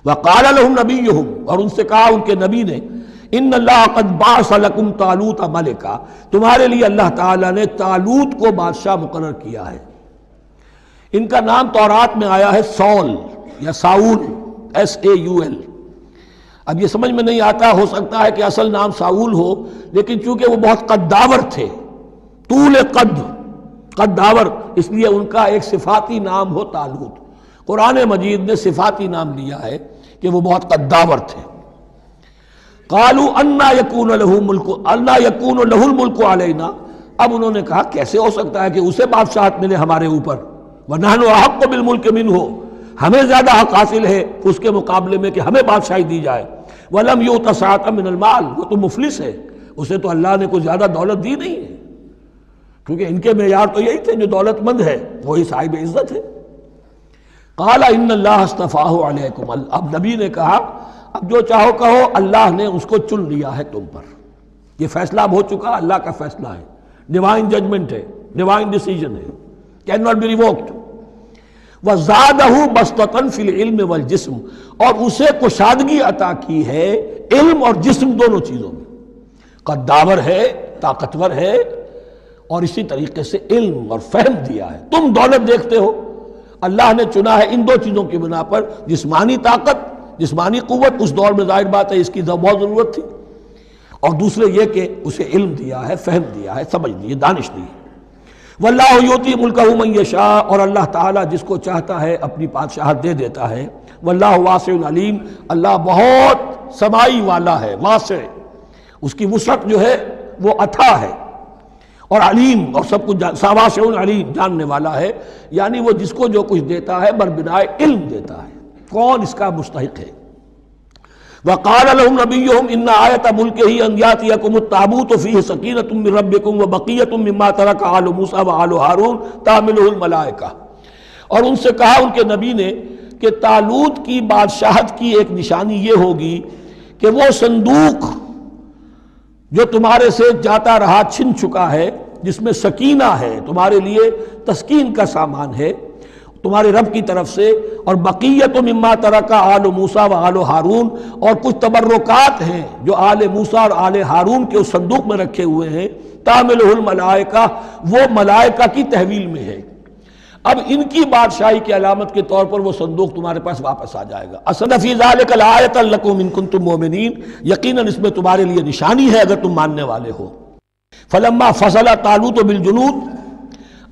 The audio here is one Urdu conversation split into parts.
وقال لهم نبیہم، اور ان سے کہا ان کے نبی نے، ان اللہ قد بعث لکم طالوت ملکا، تمہارے لیے اللہ تعالیٰ نے طالوت کو بادشاہ مقرر کیا ہے۔ ان کا نام تورات میں آیا ہے سول یا ساؤل، SAUL۔ اب یہ سمجھ میں نہیں آتا، ہو سکتا ہے کہ اصل نام ساؤل ہو، لیکن چونکہ وہ بہت قداور تھے، طول قداور، اس لیے ان کا ایک صفاتی نام ہو طالوت۔ قرآن مجید نے صفاتی نام لیا ہے کہ وہ بہت قداور تھے۔ قالوا انا یکون له الملک علینا، اب انہوں نے کہا کیسے ہو سکتا ہے کہ اسے بادشاہت ملے ہمارے اوپر، ونحن احق بالملک منہ، ہمیں زیادہ حق حاصل ہے اس کے مقابلے میں کہ ہمیں بادشاہی دی جائے، ولم یؤت سعۃ من المال، وہ تو مفلس ہے، اسے تو اللہ نے کوئی زیادہ دولت دی نہیں ہے، کیونکہ ان کے معیار تو یہی تھے، جو دولت مند ہے وہی صاحب عزت ہے۔ قال ان اللہ اصطفاہ علیکم، اب نبی نے کہا اب جو چاہو کہو، اللہ نے اس کو چن لیا ہے تم پر، یہ فیصلہ اب ہو چکا، اللہ کا فیصلہ ہے، ڈیوائن ججمنٹ ہے، ڈیوائن ڈیسیجن ہے، کین ناٹ بی ریووکڈ۔ وزادہ بسطۃ فی العلم والجسم، اور اسے کشادگی عطا کی ہے علم اور جسم دونوں چیزوں میں، قداور ہے، طاقتور ہے، اور اسی طریقے سے علم اور فہم دیا ہے۔ تم دولت دیکھتے ہو، اللہ نے چنا ہے ان دو چیزوں کی بنا پر، جسمانی طاقت، جسمانی قوت، اس دور میں ظاہر بات ہے اس کی بہت ضرورت تھی، اور دوسرے یہ کہ اسے علم دیا ہے، فہم دیا ہے، سمجھ دی ہے، دانش دی ہے۔ واللہ یؤتی ملکہ من یشاء، اور اللہ تعالیٰ جس کو چاہتا ہے اپنی بادشاہت دے دیتا ہے۔ واللہ واسع علیم، اللہ بہت سمائی والا ہے، واسع، اس کی وسعت جو ہے وہ اتھا ہے، اور علیم، اور سب کچھ واسع علیم، جاننے والا ہے، یعنی وہ جس کو جو کچھ دیتا ہے بربنائے علم دیتا ہے، کون اس کا مستحق ہے۔ وقال لهم نبيهم ان آیۃ ملکہ ان یاتیکم التابوت فیہ سکینۃ من ربکم وبقیۃ مما ترک آل موسیٰ وآل ہارون تحملہ الملائکہ، اور ان سے کہا ان کے نبی نے کہ طالوت کی بادشاہت کی ایک نشانی یہ ہوگی کہ وہ صندوق جو تمہارے سے جاتا رہا چھن چکا ہے، جس میں سکینہ ہے، تمہارے لیے تسکین کا سامان ہے تمہارے رب کی طرف سے، اور بقیت مما ترک آل موسیٰ و آل ہارون، اور کچھ تبرکات ہیں جو آل موسیٰ اور آل ہارون کے اس صندوق میں رکھے ہوئے ہیں، تحملہ الملائکہ، وہ ملائکہ کی تحویل میں ہے۔ اب ان کی بادشاہی کی علامت کے طور پر وہ صندوق تمہارے پاس واپس آ جائے گا۔ اصل فی ذلک لآیۃ لکم ان کنتم مؤمنین، یقیناً اس میں تمہارے لیے نشانی ہے اگر تم ماننے والے ہو۔ فلما فصل طالوت بالجنود،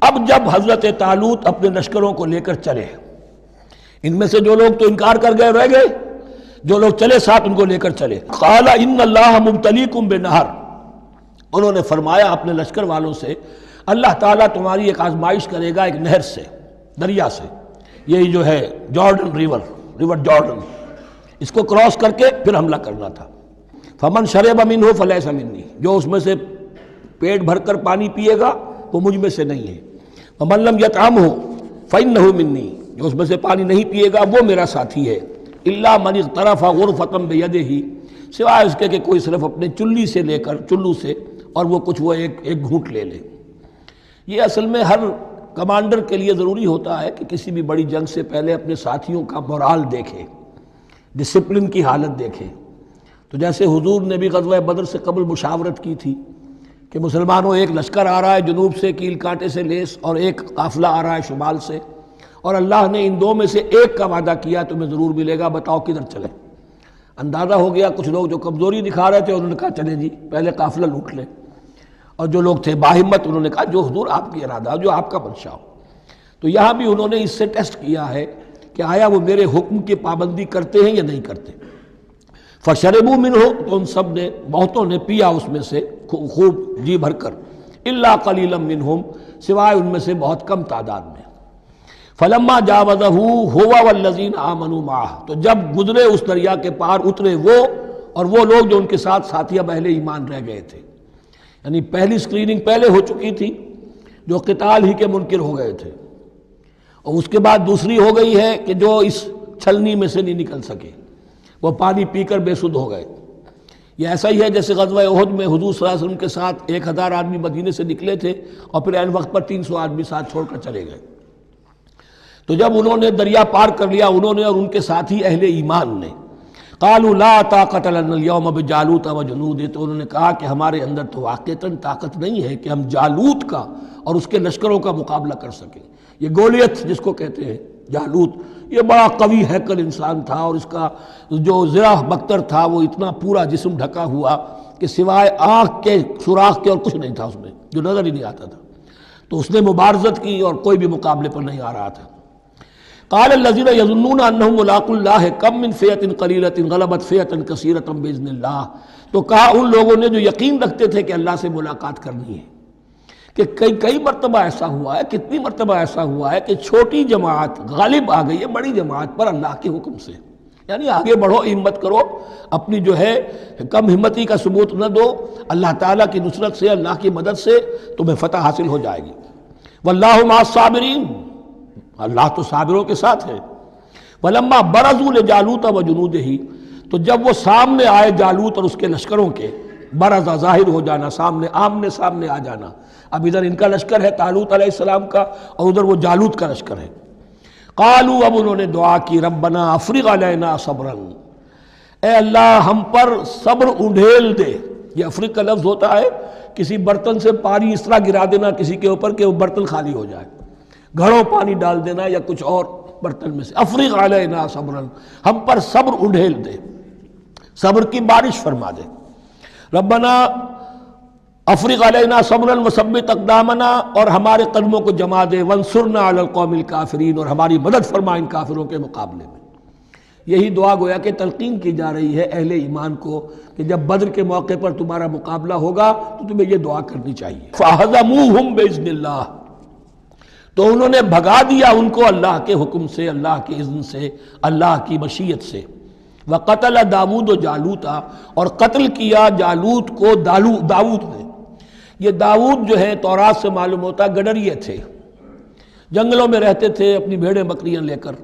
اب جب حضرت طالوت اپنے لشکروں کو لے کر چلے، ان میں سے جو لوگ تو انکار کر گئے رہ گئے، جو لوگ چلے ساتھ ان کو لے کر چلے۔ قال ان اللہ مبتلیکم بنہر، انہوں نے فرمایا اپنے لشکر والوں سے اللہ تعالیٰ تمہاری ایک آزمائش کرے گا ایک نہر سے، دریا سے، یہی جو ہے جارڈن ریور جارڈن، اس کو کراس کر کے پھر حملہ کرنا تھا۔ فمن شرب منہ فلیس منی، جو اس میں سے پیٹ بھر کر پانی پیے گا وہ مجھ میں سے نہیں ہے۔ ومن لم یطعمہ فإنہ منی، جو اس میں سے پانی نہیں پیے گا وہ میرا ساتھی ہے۔ الا من اغترف غرفۃ بیدہ، سوائے اس کے کہ کوئی صرف اپنے چلو سے اور وہ کچھ وہ ایک گھونٹ لے لے۔ یہ اصل میں ہر کمانڈر کے لیے ضروری ہوتا ہے کہ کسی بھی بڑی جنگ سے پہلے اپنے ساتھیوں کا مورال دیکھے، ڈسپلن کی حالت دیکھے۔ تو جیسے حضور نے بھی غزوہ بدر سے قبل مشاورت کی تھی کہ مسلمانوں ایک لشکر آ رہا ہے جنوب سے کیل کانٹے سے لیس، اور ایک قافلہ آ رہا ہے شمال سے، اور اللہ نے ان دو میں سے ایک کا وعدہ کیا تمہیں ضرور ملے گا، بتاؤ کدھر چلیں۔ اندازہ ہو گیا کچھ لوگ جو کمزوری دکھا رہے تھے انہوں نے کہا چلیں جی پہلے قافلہ لوٹ لیں، اور جو لوگ تھے باہمت انہوں نے کہا جو حضور آپ کی ارادہ جو آپ کا منشا ہو۔ تو یہاں بھی انہوں نے اس سے ٹیسٹ کیا ہے کہ آیا وہ میرے حکم کی پابندی کرتے ہیں یا نہیں کرتے۔ فشربوا منہ، تو ان سب نے، بہتوں نے پیا اس میں سے خوب جی بھر کر، الا قلیلا منہم، سوائے ان میں سے بہت کم تعداد میں۔ فلما جاوزہ هو والذین آمنوا معہ، تو جب گزرے اس دریا کے پار، اترے وہ اور وہ لوگ جو ان کے ساتھ ساتھیہ اہل ایمان رہ گئے تھے، یعنی پہلی سکریننگ پہلے ہو چکی تھی جو قتال ہی کے منکر ہو گئے تھے، اور اس کے بعد دوسری ہو گئی ہے کہ جو اس چھلنی میں سے نہیں نکل سکے، وہ پانی پی کر بے سدھ ہو گئے۔ یہ ایسا ہی ہے جیسے غزوہ احد میں حضور صلی اللہ علیہ وسلم کے ساتھ 1000 آدمی مدینے سے نکلے تھے اور پھر عین وقت پر 300 آدمی ساتھ چھوڑ کر چلے گئے۔ تو جب انہوں نے دریا پار کر لیا، انہوں نے اور ان کے ساتھی اہل ایمان نے، قالوا لا طاقت لنا اليوم بجالوت وجنودہ، تو انہوں نے کہا کہ ہمارے اندر تو واقعتاً طاقت نہیں ہے کہ ہم جالوت کا اور اس کے لشکروں کا مقابلہ کر سکیں۔ یہ گولیت جس کو کہتے ہیں جالوت، یہ بڑا قوی ہیکل انسان تھا، اور اس کا جو زرہ بختر تھا وہ اتنا پورا جسم ڈھکا ہوا کہ سوائے آنکھ کے سوراخ کے اور کچھ نہیں تھا اس میں، جو نظر ہی نہیں آتا تھا۔ تو اس نے مبارزت کی اور کوئی بھی مقابلے پر نہیں آ رہا تھا۔ قال الذين يظنون انهم ملاقو الله كم من فئة قليلة غلبت فئة كثيرة باذن الله، تو کہا ان لوگوں نے جو یقین رکھتے تھے کہ اللہ سے ملاقات کرنی ہے، کہ کئی مرتبہ ایسا ہوا ہے، کتنی مرتبہ ایسا ہوا ہے کہ چھوٹی جماعت غالب آ گئی ہے بڑی جماعت پر اللہ کے حکم سے، یعنی آگے بڑھو، ہمت کرو، اپنی جو ہے کم ہمتی کا ثبوت نہ دو، اللہ تعالیٰ کی نصرت سے، اللہ کی مدد سے تمہیں فتح حاصل ہو جائے گی۔ واللہ مع الصابرین، اللہ تو صابروں کے ساتھ ہے۔ وَلَمَّا بَرَزُوا لِجَالُوتَ وَجُنُودِهِ، تو جب وہ سامنے آئے جالوت اور اس کے لشکروں کے، برزا ظاہر ہو جانا، سامنے آمنے سامنے آ جانا، اب ادھر ان کا لشکر ہے طالوت علیہ السلام کا، اور ادھر وہ جالوت کا لشکر ہے۔ قالوا، اب انہوں نے دعا کی، ربنا افرغ علینا صبرا، اے اللہ ہم پر صبر انڈھیل دے۔ یہ افرغ کا لفظ ہوتا ہے کسی برتن سے پانی اس طرح گرا دینا کسی کے اوپر کہ وہ برتن خالی ہو جائے، گھڑوں پانی ڈال دینا یا کچھ اور برتن میں سے۔ افرغ علینا صبرا، ہم پر صبر انڈھیل دے، صبر کی بارش فرما دے۔ ربنا افرغ علینا صبرا وثبت اقدامنا، اور ہمارے قدموں کو جما دے، وانصرنا علی القوم الکافرین، اور ہماری مدد فرما ان کافروں کے مقابلے میں۔ یہی دعا گویا کہ تلقین کی جا رہی ہے اہل ایمان کو کہ جب بدر کے موقع پر تمہارا مقابلہ ہوگا تو تمہیں یہ دعا کرنی چاہیے۔ فَهَزَمُوهُمْ بِإِذْنِ اللَّهِ، تو انہوں نے بھگا دیا ان کو اللہ کے حکم سے، اللہ کے اذن سے، اللہ کی مشیت سے۔ وَقَتَلَ داود جالوتا، اور قتل کیا جالوت کو داود نے۔ یہ داود جو ہے تورات سے معلوم ہوتا گڈریے تھے، جنگلوں میں رہتے تھے اپنی بھیڑیں بکریاں لے کر،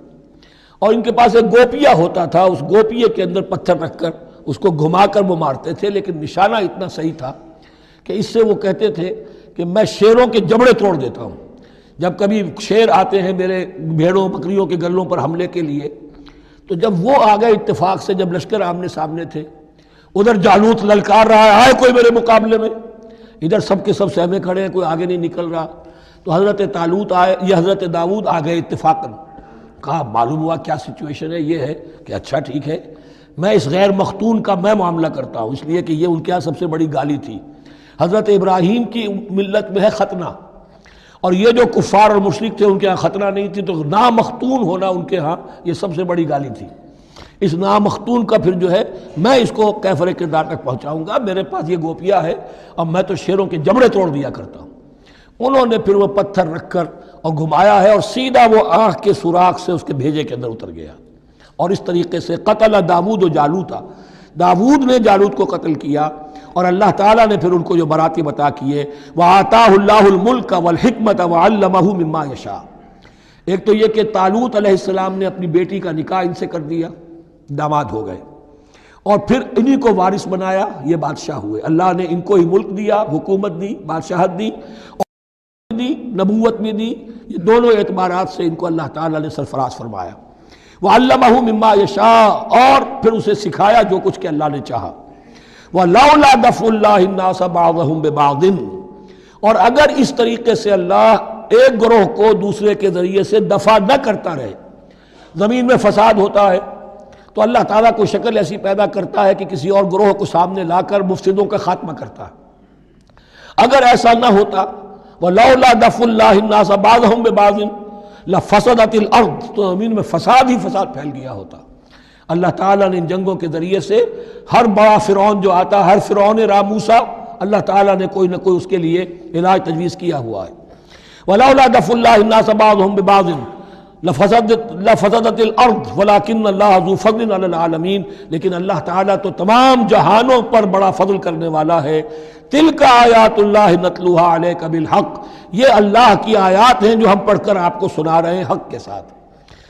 اور ان کے پاس ایک گوپیا ہوتا تھا، اس گوپیے کے اندر پتھر رکھ کر اس کو گھما کر وہ مارتے تھے، لیکن نشانہ اتنا صحیح تھا کہ اس سے وہ کہتے تھے کہ میں شیروں کے جبڑے توڑ دیتا ہوں۔ جب کبھی شیر آتے ہیں میرے بھیڑوں بکریوں کے گلوں پر حملے کے لیے، تو جب وہ آ گئے اتفاق سے، جب لشکر آمنے سامنے تھے، ادھر جالوت للکار رہا ہے، آئے کوئی میرے مقابلے میں، ادھر سب کے سب سہمے کھڑے ہیں، کوئی آگے نہیں نکل رہا، تو حضرت طالوت آئے، یہ حضرت داود آ گئے اتفاقاً۔ کہا معلوم ہوا کیا سچویشن ہے، یہ ہے کہ اچھا ٹھیک ہے، میں اس غیر مختون کا میں معاملہ کرتا ہوں، اس لیے کہ یہ ان کے یہاں سب سے بڑی گالی تھی۔ حضرت ابراہیم کی ملت میں ہے ختنہ، اور یہ جو کفار اور مشرک تھے ان کے ہاں ختنہ نہیں تھی، تو نامختون ہونا ان کے ہاں یہ سب سے بڑی گالی تھی۔ اس نامختون کا پھر جو ہے میں اس کو کیفر کردار تک پہنچاؤں گا، میرے پاس یہ گوپیا ہے اور میں تو شیروں کے جبڑے توڑ دیا کرتا ہوں۔ انہوں نے پھر وہ پتھر رکھ کر اور گھمایا ہے، اور سیدھا وہ آنکھ کے سوراخ سے اس کے بھیجے کے اندر اتر گیا، اور اس طریقے سے قتل داود و جالوتا، داود نے جالوت کو قتل کیا، اور اللہ تعالیٰ نے پھر ان کو جو مراتب عطا کیے، وَآتَاهُ اللَّهُ الْمُلْكَ وَالْحِكْمَةَ وَعَلَّمَهُ مِمَّا يَشَاءُ۔ ایک تو یہ کہ طالوت علیہ السلام نے اپنی بیٹی کا نکاح ان سے کر دیا، داماد ہو گئے، اور پھر انہی کو وارث بنایا، یہ بادشاہ ہوئے۔ اللہ نے ان کو ہی ملک دیا، حکومت دی، بادشاہت دی، اور دی، نبوت بھی دی، یہ دونوں اعتبارات سے ان کو اللہ تعالیٰ نے سرفراز فرمایا۔ وَعَلَّمَهُ مِمَّا يَشَاءُ، اور پھر اسے سکھایا جو کچھ کہ اللہ نے چاہا۔ وَلَوْلَا دَفْعُ اللَّهِ النَّاسَ بَعْضَهُمْ بِبَعْضٍ، اور اگر اس طریقے سے اللہ ایک گروہ کو دوسرے کے ذریعے سے دفع نہ کرتا رہے، زمین میں فساد ہوتا ہے تو اللہ تعالیٰ کو شکل ایسی پیدا کرتا ہے کہ کسی اور گروہ کو سامنے لا کر مفسدوں کا خاتمہ کرتا ہے۔ اگر ایسا نہ ہوتا، وَلَوْلَا دَفْعُ اللَّهِ النَّاسَ بَعْضَهُمْ بِبَعْضٍ لَفَسَدَتِ الْأَرْضُ، تو زمین میں فساد ہی فساد پھیل گیا ہوتا۔ اللہ تعالیٰ نے ان جنگوں کے ذریعے سے ہر بڑا فرعون جو آتا، ہر فرعون راموسا، اللہ تعالیٰ نے کوئی نہ کوئی اس کے لیے علاج تجویز کیا ہوا ہے۔ وَلَوْلَا دَفْعُ اللَّهِ النَّاسَ بَعْضَهُمْ بِبَعْضٍ لفسدت الارض ولكن اللہ ذو فضل علی العالمین، لیکن اللہ تعالیٰ تو تمام جہانوں پر بڑا فضل کرنے والا ہے۔ تلک آیات اللہ نتلوها علیک بالحق، یہ اللہ کی آیات ہیں جو ہم پڑھ کر آپ کو سنا رہے ہیں حق کے ساتھ۔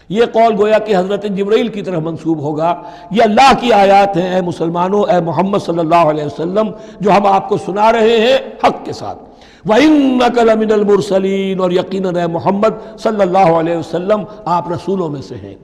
یہ قول گویا کہ حضرت جبرائیل کی طرف منسوب ہوگا، یہ اللہ کی آیات ہیں اے مسلمانوں، اے محمد صلی اللہ علیہ وسلم، جو ہم آپ کو سنا رہے ہیں حق کے ساتھ۔ وَإِنَّكَ لَمِنَ الْمُرْسَلِينَ، اور یقیناً اے محمد صلی اللہ علیہ وسلم آپ رسولوں میں سے ہیں۔